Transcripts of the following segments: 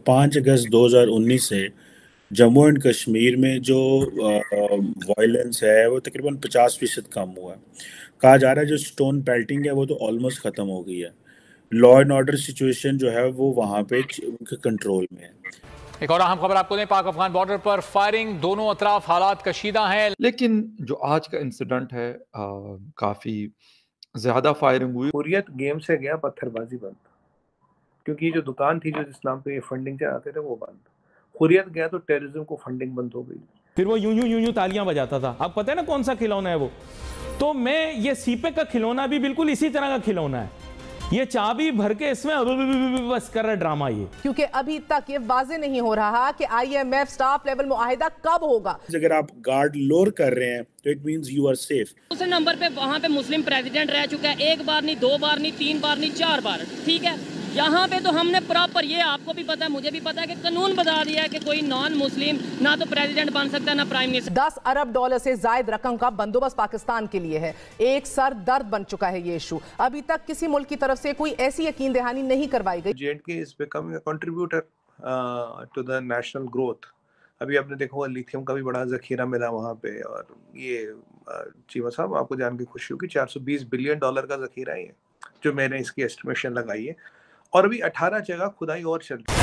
5 अगस्त 2019 से जम्मू एंड कश्मीर में जो वायलेंस है वो तकरीबन 50% कम हुआ है। कहा जा रहा है जो स्टोन पेल्टिंग है वो तो ऑलमोस्ट ख़त्म हो गई है। लॉ एंड ऑर्डर सिचुएशन जो है वो वहाँ पे उनके कंट्रोल में है। एक और अहम खबर आपको दें, पाक अफगान बॉर्डर पर फायरिंग, दोनों अतराफ हालात कशीदा हैं। लेकिन जो आज का इंसिडेंट है काफ़ी ज़्यादा फायरिंग हुई। हुर्रियत गेम से गया पत्थरबाजी बंद, क्योंकि जो दुकान थी जो जिस नाम पे ये फंडिंग चलाते थे वो बंद। हुर्रियत गया तो टेररिज्म को फंडिंग बंद हो गई। फिर वो यूं यूं यूं यूं तालियां बजाता था। आप पता है ना कौन सा खिलौना है वो? तो मैं ये सीपे का खिलौना भी बिल्कुल इसी तरह का खिलौना है। ये चाबी भर के इसमें बस कर रहा ड्रामा ये, क्योंकि अभी तक ये वाजे नहीं हो रहा कि IMF स्टाफ लेवल मुआहिदा कब होगा। अगर आप गार्ड लोअर कर रहे हैं तो it means you are safe. दूसरे नंबर पे वहाँ पे मुस्लिम प्रेसिडेंट रह चुका है, 1 बार नहीं, 2 बार नहीं, 3 बार नहीं, 4 बार, ठीक है। यहाँ पे तो हमने प्रॉपर, ये आपको भी पता है मुझे भी पता है कि कानून बता दिया है कि कोई नॉन मुस्लिम ना तो प्रेसिडेंट बन सकता है ना प्राइम मिनिस्टर। $10 अरब से जायद रकम का बंदोबस्त पाकिस्तान के लिए है। एक सर दर्द बन चुका है ये इशू। अभी तक किसी मुल्क की तरफ से कोई ऐसी यकीन दहानी नहीं करवाई गई। J&K is becoming a contributor to the national growth। अभी आपने देखा होगा लिथियम का भी बड़ा जखीरा मिला वहाँ पे, और ये चीमा साहब आपको जान के खुशी होगी $420 बिलियन का जखीरा है जो मैंने इसकी एस्टिमेशन लगाई है, और अभी 18 जगह खुदाई और चल रही है।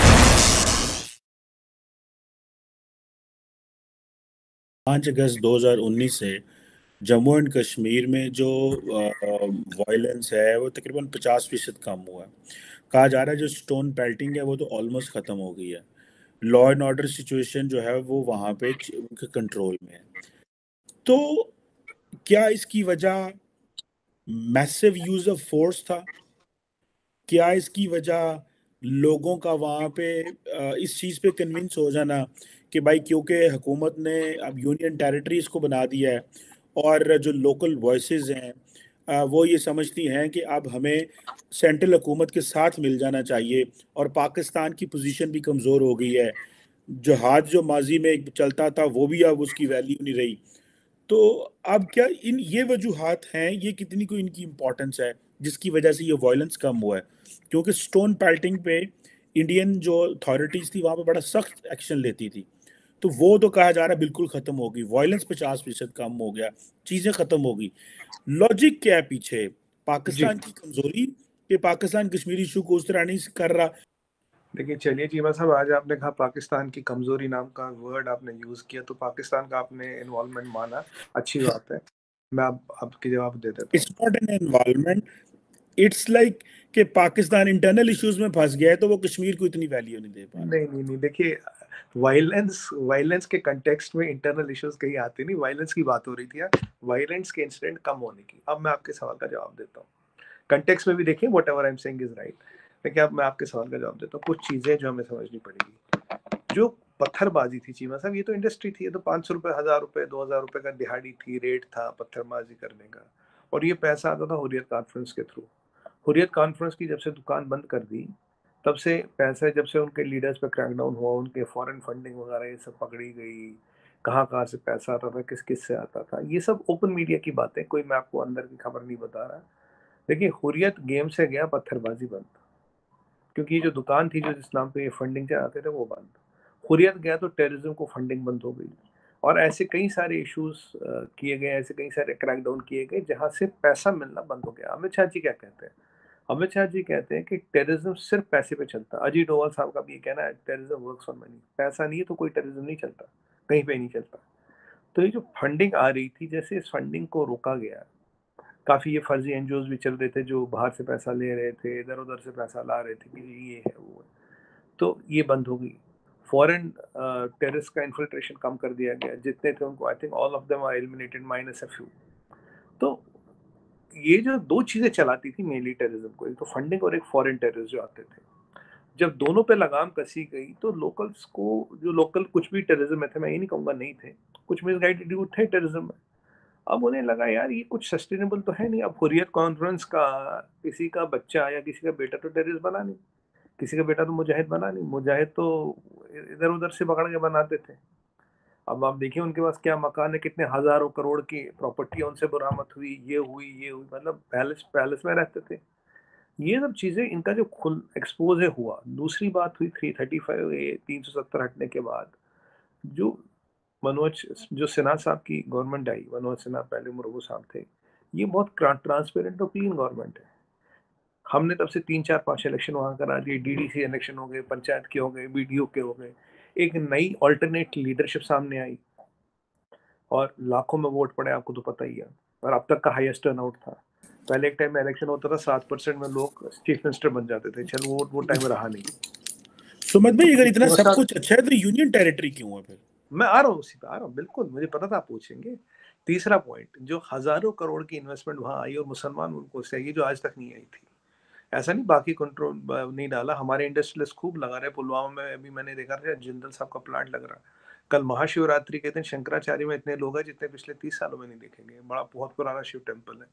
5 अगस्त 2019 से जम्मू एंड कश्मीर में जो वायलेंस है वो तकरीबन 50% कम हुआ है। कहा जा रहा है जो स्टोन पेल्टिंग है वो तो ऑलमोस्ट ख़त्म हो गई है। लॉ एंड ऑर्डर सिचुएशन जो है वो वहाँ पे उनके कंट्रोल में है। तो क्या इसकी वजह मैसिव यूज ऑफ फोर्स था? क्या इसकी वजह लोगों का वहाँ पे इस चीज़ पे कन्विंस हो जाना कि भाई क्योंकि हुकूमत ने अब यूनियन टेरिटरीज को बना दिया है और जो लोकल वॉइसेस हैं वो ये समझती हैं कि अब हमें सेंट्रल हुकूमत के साथ मिल जाना चाहिए, और पाकिस्तान की पोजीशन भी कमज़ोर हो गई है। जहाज जो माजी में चलता था वो भी अब उसकी वैल्यू नहीं रही। तो अब क्या इन ये वजूहात हैं, ये कितनी को इनकी इम्पोर्टेंस है जिसकी वजह से ये वायलेंस कम हुआ है? क्योंकि स्टोन पेल्टिंग पे इंडियन जो अथॉरिटीज़ थी वहाँ पे बड़ा सख्त एक्शन लेती थी, तो वो तो कहा जा रहा है बिल्कुल ख़त्म हो गई। वायलेंस 50% कम हो गया, चीज़ें ख़त्म हो गई। लॉजिक क्या है पीछे? पाकिस्तान की कमज़ोरी कि पाकिस्तान कश्मीरी इशू को उस तरह नहीं कर रहा? देखिए चलिए चीमा साहब, आज आपने कहा पाकिस्तान की कमजोरी नाम का वर्ड आपने यूज किया, तो पाकिस्तान का आपने इन्वॉल्वमेंट माना, अच्छी बात है। मैं आपकी जवाब दे देता हूँ। It's not an involvement, it's like कि पाकिस्तान इंटरनल इश्यूज में फंस गया है तो वो कश्मीर को इतनी वैल्यू नहीं दे पा रहा। नहीं, देखिए वायलेंस के कंटेक्स्ट में इंटरनल इश्यूज कहीं आते नहीं। वायलेंस की बात हो रही थी यार, वायलेंस के इंसिडेंट कम होने की। अब मैं आपके सवाल का जवाब देता हूँ, कंटेक्स्ट में भी देखिए what ever I am saying is right. देखिए अब मैं आपके सवाल का जवाब देता हूँ। कुछ चीजें जो हमें समझनी पड़ेगी। जो पत्थरबाजी थी चीमा साहब, ये तो इंडस्ट्री थी, ये तो 500 रुपए, 1000 रुपए, 2000 रुपए का दिहाड़ी थी, रेट था पत्थरबाजी करने का, और ये पैसा आता था हुर्रियत कॉन्फ्रेंस के थ्रू। हुर्रियत कॉन्फ्रेंस की जब से दुकान बंद कर दी, तब से पैसे, जब से उनके लीडर्स पे क्रैकडाउन हुआ, उनके फॉरेन फंडिंग वगैरह ये सब पकड़ी गई, कहाँ कहाँ से पैसा आता था, किस किस से आता था, ये सब ओपन मीडिया की बातें, कोई मैं आपको अंदर की खबर नहीं बता रहा। देखिए हुर्रियत गेम से गया पत्थरबाजी बंद, क्योंकि जो दुकान थी जो जिस नाम पे ये फंडिंग चलाते थे वो बंद। हुर्रियत गया तो टेररिज्म को फंडिंग बंद हो गई, और ऐसे कई सारे इश्यूज किए गए, ऐसे कई सारे क्रैकडाउन किए गए जहां से पैसा मिलना बंद हो गया। अमित शाह जी क्या कहते हैं? अमित शाह जी कहते हैं कि टेररिज्म सिर्फ पैसे पे चलता है। अजीत डोभाल साहब का भी ये कहना है, टेररिज्म वर्क्स ऑन मनी। पैसा नहीं है तो कोई टेररिज्म नहीं चलता, कहीं पे नहीं चलता। तो ये जो फंडिंग आ रही थी, जैसे इस फंडिंग को रोका गया, काफ़ी ये फर्जी एनजीओज भी चल रहे थे जो बाहर से पैसा ले रहे थे, इधर उधर से पैसा ला रहे थे कि ये है वो है, तो ये बंद हो गई। फॉरेन टेररिस्ट का इन्फिल्ट्रेशन कम कर दिया गया, जितने थे उनको, I think all of them are eliminated minus a few. तो ये जो दो चीज़ें चलाती थी मेनली टेररिज्म को, एक तो फंडिंग और एक फॉरेन टेररिस्ट जो आते थे, जब दोनों पे लगाम कसी गई तो लोकल्स को, जो लोकल कुछ भी टेररिज्म में थे, मैं ये नहीं कहूँगा नहीं थे, कुछ मिसगाइडेड यूथ थे टेररिज्म में, अब उन्हें लगा यार ये कुछ सस्टेनेबल तो है नहीं। अब हुर्रियत कॉन्फ्रेंस का किसी का बच्चा या किसी का बेटा तो टेररिस्ट बना नहीं, किसी का बेटा तो मुजाहिद बना नहीं, मुजाहिद तो इधर उधर से पकड़ के बनाते थे। अब आप देखिए उनके पास क्या मकान है, कितने हजारों करोड़ की प्रॉपर्टी उनसे बरामद हुई, ये हुई, मतलब पैलेस पैलेस में रहते थे। ये सब चीजें इनका जो खुल एक्सपोज हुआ। दूसरी बात हुई 335A 370 हटने के बाद जो जो सिन्हा साहब की गवर्नमेंट आई, मनोज सिन्हा पहले मुर्मू साहब थे, ये बहुत ट्रांसपेरेंट और क्लीन गवर्नमेंट है। हमने तब से 3-4-5 इलेक्शन वहां करा दिए, डीडीसी इलेक्शन हो गए, पंचायत के हो गए, बीडीओ के हो गए, एक नई ऑल्टरनेट लीडरशिप सामने आई और लाखों में वोट पड़े, आपको तो पता ही है। और अब तक का हाईएस्ट टर्नआउट था। पहले एक टाइम में इलेक्शन होता था 7% में लोग चीफ मिनिस्टर बन जाते थे। चलो वो टाइम रहा नहीं। सुमित भाई, अगर इतना सब कुछ अच्छा है तो यूनियन टेरिटरी क्यों है फिर? मैं आ रहा हूँ, उसी पे आ रहा हूँ, बिल्कुल मुझे पता था आप पूछेंगे। तीसरा पॉइंट, जो हजारों करोड़ की इन्वेस्टमेंट वहां आई और मुसलमान मुल्कों से आई, जो आज तक नहीं आई थी। ऐसा नहीं बाकी कंट्रोल नहीं डाला, हमारे इंडस्ट्रियलिस्ट खूब लगा रहे। पुलवामा में अभी मैंने देखा था जिंदल साहब का प्लांट लग रहा। कल महाशिवरात्रि के दिन शंकराचार्य में इतने लोग हैं जितने पिछले 30 सालों में नहीं देखेंगे। बड़ा बहुत पुराना शिव टेम्पल है।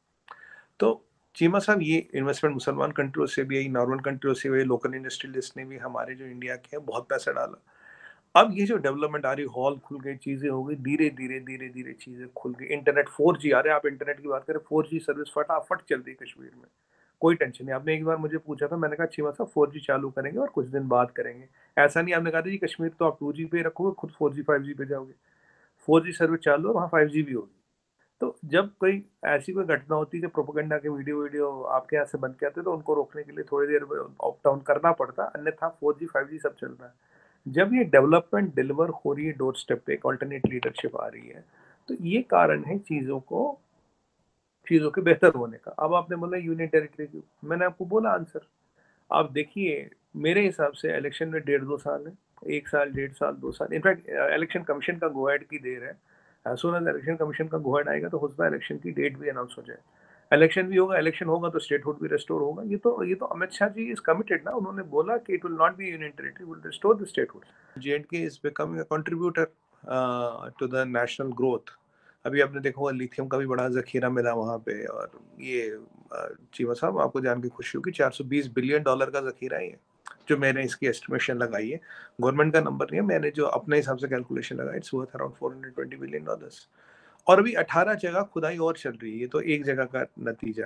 तो चीमा साहब, ये इन्वेस्टमेंट मुसलमान कंट्रियों से भी आई, नॉर्मल कंट्रियों से भी, लोकल इंडस्ट्रियलिस्ट ने भी, हमारे जो इंडिया के हैं, बहुत पैसा डाला। अब ये जो डेवलपमेंट आ रही, हॉल खुल गए, चीजें हो गई, धीरे धीरे चीजें खुल गई। इंटरनेट 4G आ रहे हैं। आप इंटरनेट की बात करें, 4G सर्विस फटाफट चल रही है कश्मीर में, कोई टेंशन नहीं। आपने एक बार मुझे पूछा था, मैंने कहा चीमा साहब 4G चालू करेंगे और कुछ दिन बाद करेंगे। ऐसा नहीं आपने कहा था जी कश्मीर तो आप 2G पे रखोगे, खुद 4G 5G पे जाओगे। 4G सर्विस चालू है, वहाँ 5G भी होगी। तो जब कोई ऐसी कोई घटना होती है, जब प्रोपेगेंडा के वीडियो आपके यहाँ से बन के आते, तो उनको रोकने के लिए थोड़ी देर ऑप डाउन करना पड़ता, अन्यथा 4G 5G सब चल रहा है। जब ये डेवलपमेंट डिलीवर हो रही है डोर स्टेप पे, एक ऑल्टरनेट लीडरशिप आ रही है, तो ये कारण है चीजों के बेहतर होने का। अब आपने बोला यूनियन टेरिटरी क्यों, मैंने आपको बोला आंसर। आप देखिए, मेरे हिसाब से इलेक्शन में 1.5-2 साल है, 1 साल, 1.5 साल, 2 साल। इनफैक्ट इलेक्शन कमीशन का गो अहेड की देर है। As soon as election commission का गो अहेड आएगा तो हो सकता है इलेक्शन की डेट भी अनाउंस हो जाए। इलेक्शन भी होगा, इलेक्शन होगा तो स्टेटहुड भी रेस्टोर होगा। ये तो अमित शाह जी इज कमिटेड ना। उन्होंने बोला कि it will not be union territory, will restore the statehood. J&K is becoming a contributor to the national growth. अभी आपने देखा होगा लिथियम का भी बड़ा जखीरा मिला वहां पे। और ये चीमा साहब, आपको जान के खुशी होगी, $420 बिलियन का जखीरा है, जो मैंने इसकी एस्टिमेशन लगाई है। गवर्नमेंट का नंबर नहीं है, मैंने जो अपने हिसाब से कैलकुलेशन लगाई, इट्स वर्थ अराउंड $420 बिलियन। और अभी 18 जगह खुदाई और चल रही है, तो एक जगह का नतीजा